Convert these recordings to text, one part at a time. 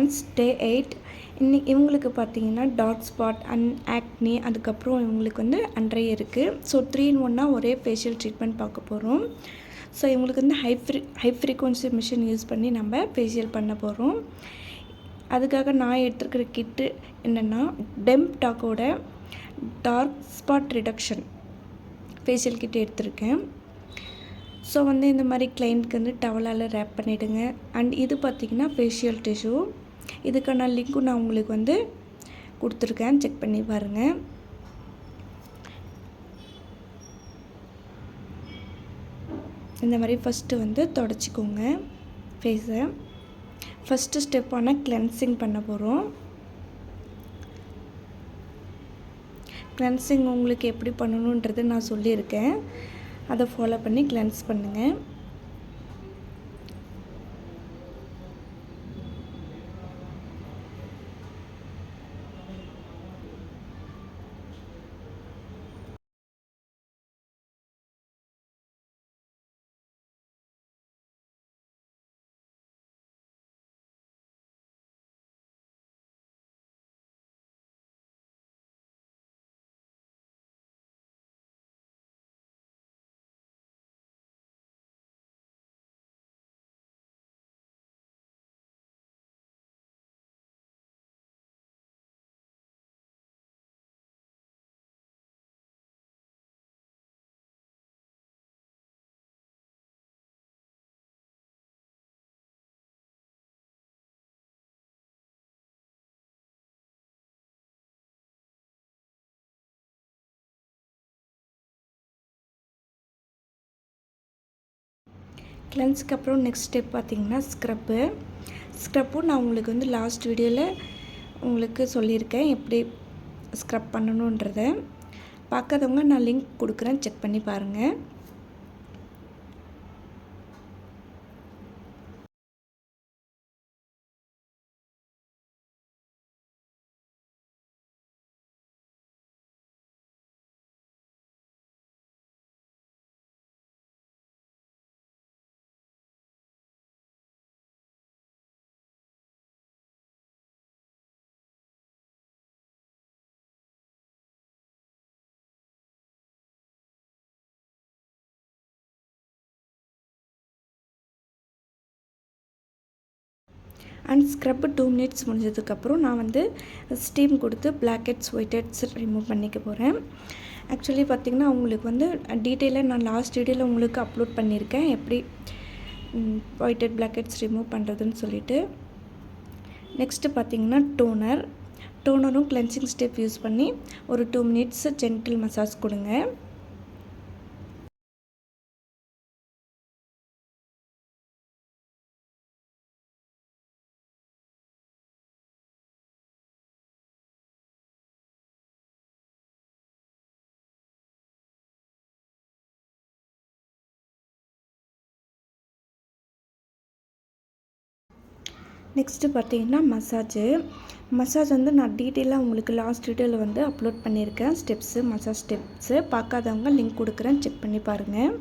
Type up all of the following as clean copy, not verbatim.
Friends, டே 8. இவங்களுக்கு பார்த்தீங்கன்னா dark spot and ஆக்னி, அதுக்கப்புறம் இவங்களுக்கு வந்து அண்டை இருக்குது. ஸோ 3 in 1 ஒரே ஃபேஷியல் ட்ரீட்மெண்ட் பார்க்க போகிறோம். ஸோ இவங்களுக்கு வந்து ஹை ஃப்ரீக்வன்சி மிஷின் யூஸ் பண்ணி நம்ம ஃபேஷியல் பண்ண போகிறோம். அதுக்காக நான் எடுத்துருக்கிற கிட்டு என்னென்னா, டெம்டாக்கோட dark spot reduction facial kit எடுத்திருக்கேன். ஸோ வந்து இந்த மாதிரி கிளைண்ட்க்கு வந்து டவலால் ரேப் பண்ணிவிடுங்க. அண்ட் இது பார்த்திங்கன்னா ஃபேஷியல் டிஷ்யூ. இதுக்கான லிங்க்கும் நான் உங்களுக்கு வந்து கொடுத்துருக்கேன், செக் பண்ணி பாருங்கள். இந்த மாதிரி ஃபஸ்ட்டு வந்து தொடச்சிக்கோங்க ஃபேஸை. ஃபஸ்ட்டு ஸ்டெப்பான கிளென்சிங் பண்ண போகிறோம். கிளென்சிங் உங்களுக்கு எப்படி பண்ணணுன்றது நான் சொல்லியிருக்கேன், அதை ஃபாலோ பண்ணி கிளென்ஸ் பண்ணுங்கள். கிளென்ஸ்க்கு அப்புறம் நெக்ஸ்ட் ஸ்டெப் பார்த்திங்கன்னா ஸ்க்ரப்பும் நான் உங்களுக்கு வந்து லாஸ்ட் வீடியோவில் உங்களுக்கு சொல்லியிருக்கேன் எப்படி ஸ்க்ரப் பண்ணணுன்றதை. பார்க்காதவங்க நான் லிங்க் கொடுக்குறேன், செக் பண்ணி பாருங்கள். அண்ட் ஸ்க்ரப்பு 2 minutes முடிஞ்சதுக்கப்புறம் நான் வந்து ஸ்டீம் கொடுத்து black heads white heads remove பண்ணிக்க போகிறேன். ஆக்சுவலி பார்த்திங்கன்னா உங்களுக்கு வந்து டீட்டெயிலாக நான் லாஸ்ட் வீடியோவில் உங்களுக்கு அப்லோட் பண்ணியிருக்கேன், எப்படி white head black heads remove பண்ணுறதுன்னு சொல்லிட்டு. நெக்ஸ்ட்டு பார்த்திங்கன்னா டோனரும் கிளென்சிங் ஸ்டெப் யூஸ் பண்ணி ஒரு 2 minutes ஜென்டில் மசாஜ் கொடுங்க. நெக்ஸ்ட்டு பார்த்திங்கன்னா மசாஜ் வந்து நான் டீட்டெயிலாக உங்களுக்கு லாஸ்ட் வீடியோவில் வந்து அப்லோட் பண்ணியிருக்கேன், மசாஜ் ஸ்டெப்ஸு. பார்க்காதவங்க லிங்க் கொடுக்குறேன், செக் பண்ணி பாருங்கள்.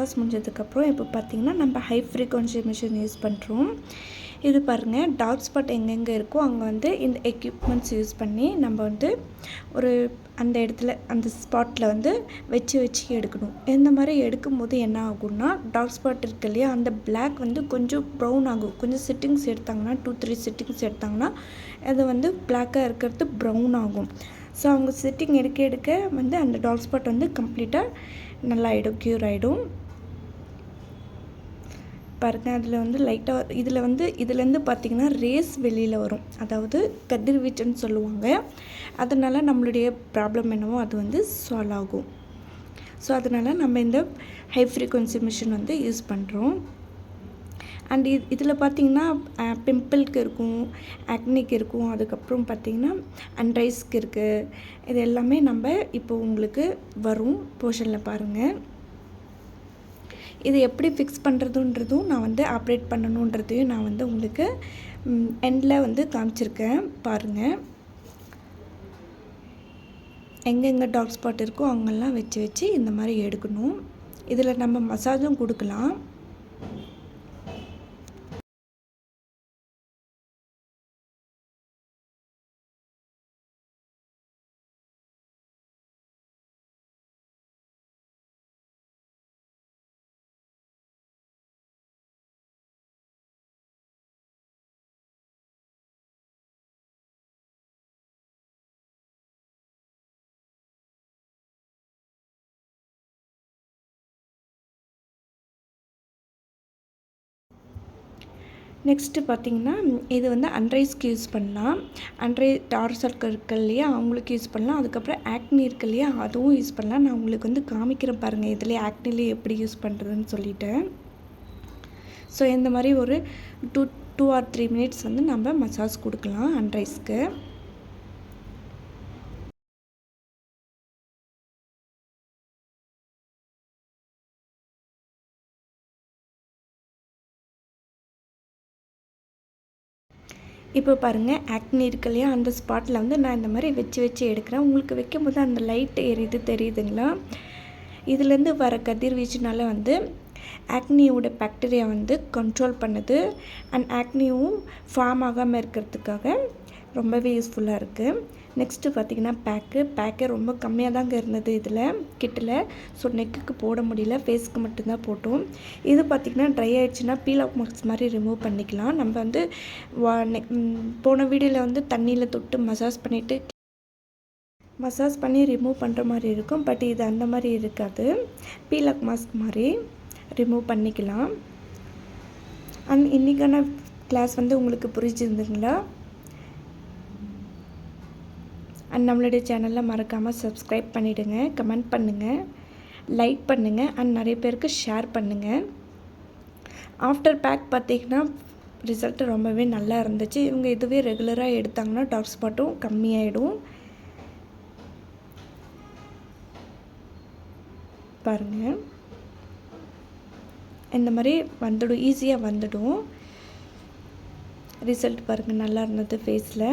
மசாஜ் முடிஞ்சதுக்கப்புறம் இப்போ பார்த்திங்கன்னா நம்ம ஹை ஃப்ரீக்வன்சி மிஷின் யூஸ் பண்ணுறோம். இது பாருங்கள், டார்க் ஸ்பாட் எங்கெங்கே இருக்கோ அங்கே வந்து இந்த எக்யூப்மெண்ட்ஸ் யூஸ் பண்ணி நம்ம வந்து ஒரு அந்த இடத்துல அந்த ஸ்பாட்டில் வந்து வச்சு எடுக்கணும். இந்த மாதிரி எடுக்கும்போது என்ன ஆகும்னா, டார்க் ஸ்பாட் இருக்கு இல்லையா, அந்த பிளாக் வந்து கொஞ்சம் ப்ரௌன் ஆகும். கொஞ்சம் செட்டிங்ஸ் எடுத்தாங்கன்னா 2-3 செட்டிங்ஸ் எடுத்தாங்கன்னா அது வந்து பிளாக்காக இருக்கிறது ப்ரௌன் ஆகும். ஸோ அவங்க செட்டிங் எடுக்க வந்து அந்த டார்க் ஸ்பாட் வந்து கம்ப்ளீட்டாக நல்லாயிடும், க்யூர் ஆகிடும். பாருங்கள், அதில் வந்து லைட்டாக இதுலேருந்து பார்த்திங்கன்னா ரேஸ் வெளியில் வரும், அதாவது கதிர்வீச்சுன்னு சொல்லுவாங்க. அதனால் நம்மளுடைய ப்ராப்ளம் என்னவோ அது வந்து சால்வ் ஆகும். ஸோ அதனால் நம்ம இந்த ஹை ஃப்ரீக்வன்சி மிஷின் வந்து யூஸ் பண்ணுறோம். அண்ட் இதில் பார்த்திங்கன்னா பிம்பிளுக்கு இருக்கும், ஆக்னிக்கு இருக்கும், அதுக்கப்புறம் பார்த்திங்கன்னா அண்ட்ரைஸ்க்கு இருக்குது. இது எல்லாமே நம்ம இப்போ உங்களுக்கு வரும் போர்ஷனில் பாருங்கள். இது எப்படி ஃபிக்ஸ் பண்ணுறதுன்றதும் நான் வந்து ஆப்ரேட் பண்ணணுன்றதையும் நான் வந்து உங்களுக்கு எண்டில் வந்து காமிச்சிருக்கேன் பாருங்கள். எங்கெங்கே டார்க் ஸ்பாட் இருக்கோ அங்கெல்லாம் வச்சு இந்த மாதிரி எடுக்கணும். இதில் நம்ம மசாஜும் கொடுக்கலாம். நெக்ஸ்ட்டு பார்த்திங்கன்னா, இது வந்து அண்ட்ரைஸ்க்கு யூஸ் பண்ணலாம். டார்க் சர்க்கிள் இருக்கு இல்லையா, அவங்களுக்கு யூஸ் பண்ணலாம். அதுக்கப்புறம் ஆக்னி இருக்கு இல்லையா, அதுவும் யூஸ் பண்ணலாம். நான் உங்களுக்கு வந்து காமிக்கிறேன் பாருங்கள், இதிலே ஆக்னிலே எப்படி யூஸ் பண்ணுறதுன்னு சொல்லிட்டேன். ஸோ இந்த மாதிரி ஒரு 2 or 3 மினிட்ஸ் வந்து நம்ம மசாஜ் கொடுக்கலாம் அண்ட்ரைஸ்க்கு. இப்போ பாருங்கள், ஆக்னி இருக்கு இல்லையா, அந்த ஸ்பாட்டில் வந்து நான் இந்த மாதிரி வச்சு எடுக்கிறேன். உங்களுக்கு வைக்கும்போது அந்த லைட் எரியுது தெரியுதுங்களா? இதுலேருந்து வர கதிர்வீச்சுனால வந்து ஆக்னியோட பாக்டீரியா வந்து கண்ட்ரோல் பண்ணுது. அண்ட் ஆக்னியும் ஃபார்ம் ஆகாமல் இருக்கிறதுக்காக ரொம்பவே யூஸ்ஃபுல்லாக இருக்குது. நெக்ஸ்ட்டு பார்த்திங்கன்னா பேக்கே ரொம்ப கம்மியாக தாங்க இருந்தது இதில் கிட்டில். ஸோ நெக்குக்கு போட முடியல, ஃபேஸ்க்கு மட்டும்தான் போட்டோம். இது பார்த்திங்கன்னா ட்ரை ஆகிடுச்சுன்னா பீல் ஆஃப் மார்க்ஸ் மாதிரி ரிமூவ் பண்ணிக்கலாம். நம்ம வந்து போன வீடியோவில் வந்து தண்ணியில் தொட்டு மசாஜ் பண்ணி ரிமூவ் பண்ணுற மாதிரி இருக்கும். பட் இது அந்த மாதிரி இருக்காது, பீல் ஆஃப் மாஸ்க் மாதிரி ரிமூவ் பண்ணிக்கலாம். அண்ட் இன்றைக்கான கிளாஸ் வந்து உங்களுக்கு புரிஞ்சுருந்துங்களா? அண்ட் நம்மளுடைய சேனலில் மறக்காமல் சப்ஸ்கிரைப் பண்ணிவிடுங்க, கமெண்ட் பண்ணுங்கள், லைக் பண்ணுங்கள், அண்ட் நிறைய பேருக்கு ஷேர் பண்ணுங்கள். ஆஃப்டர் பேக் பார்த்திங்கன்னா ரிசல்ட்டு ரொம்பவே நல்லா இருந்துச்சு. இவங்க இதுவே ரெகுலராக எடுத்தாங்கன்னா டார்க் ஸ்பாட்டும் கம்மியாயிடும். பாருங்கள், இந்த மாதிரி வந்துடும், ஈஸியாக வந்துடும். ரிசல்ட் பாருங்கள், நல்லா இருந்தது ஃபேஸில்.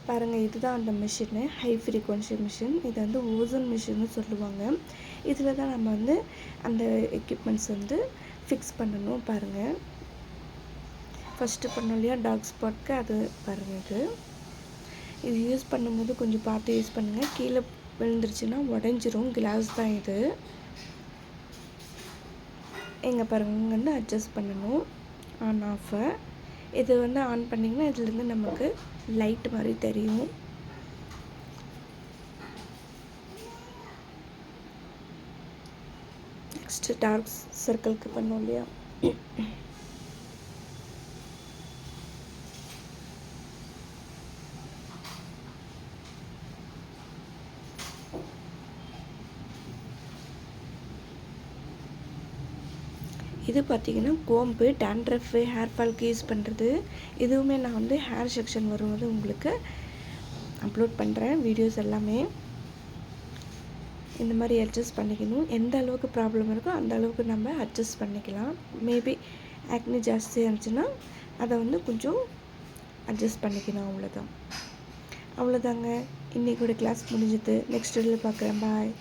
பாருங்கள், இதுதான் அந்த மிஷினு, ஹை ஃப்ரீக்வன்சி மிஷின். இது வந்து ஓசோன் மிஷின்னு சொல்லுவாங்க. இதில் தான் நம்ம வந்து அந்த எக்யூப்மெண்ட்ஸ் வந்து ஃபிக்ஸ் பண்ணணும். பாருங்கள், ஃபஸ்ட்டு பண்ணோம் இல்லையா டார்க் ஸ்பாட்க்கு, அது பாருங்கள். இது யூஸ் பண்ணும்போது கொஞ்சம் பார்த்து யூஸ் பண்ணுங்கள். கீழே விழுந்துருச்சுன்னா உடஞ்சிரும். கிளாஸ் தான் இது. எங்கே பாருங்கள், இங்கே வந்து அட்ஜஸ்ட் பண்ணணும் ஆன் ஆஃபை. இது வந்து ஆன் பண்ணிங்கன்னா இதுலேருந்து நமக்கு லைட் மாதிரி தெரியும். நெக்ஸ்ட்டு டார்க் சர்க்கிளுக்கு பண்ணோம் இல்லையா, இது பார்த்திங்கன்னா கோம்பு, டேண்ட்ரஃபு, ஹேர் ஃபால்க்கு யூஸ் பண்ணுறது. இதுவுமே நான் வந்து ஹேர் செக்ஷன் வரும்போது உங்களுக்கு அப்லோட் பண்ணுறேன் வீடியோஸ் எல்லாமே. இந்த மாதிரி அட்ஜஸ்ட் பண்ணிக்கணும். எந்த அளவுக்கு ப்ராப்ளம் இருக்கோ அந்த அளவுக்கு நம்ம அட்ஜஸ்ட் பண்ணிக்கலாம். மேபி ஆக்னி ஜாஸ்தியாக இருந்துச்சுன்னா அதை வந்து கொஞ்சம் அட்ஜஸ்ட் பண்ணிக்கணும். அவ்வளோதாங்க. இன்றைக்கி கூட கிளாஸ் முடிஞ்சது. நெக்ஸ்ட் வீடியோவில் பார்க்குறேன். பாய்.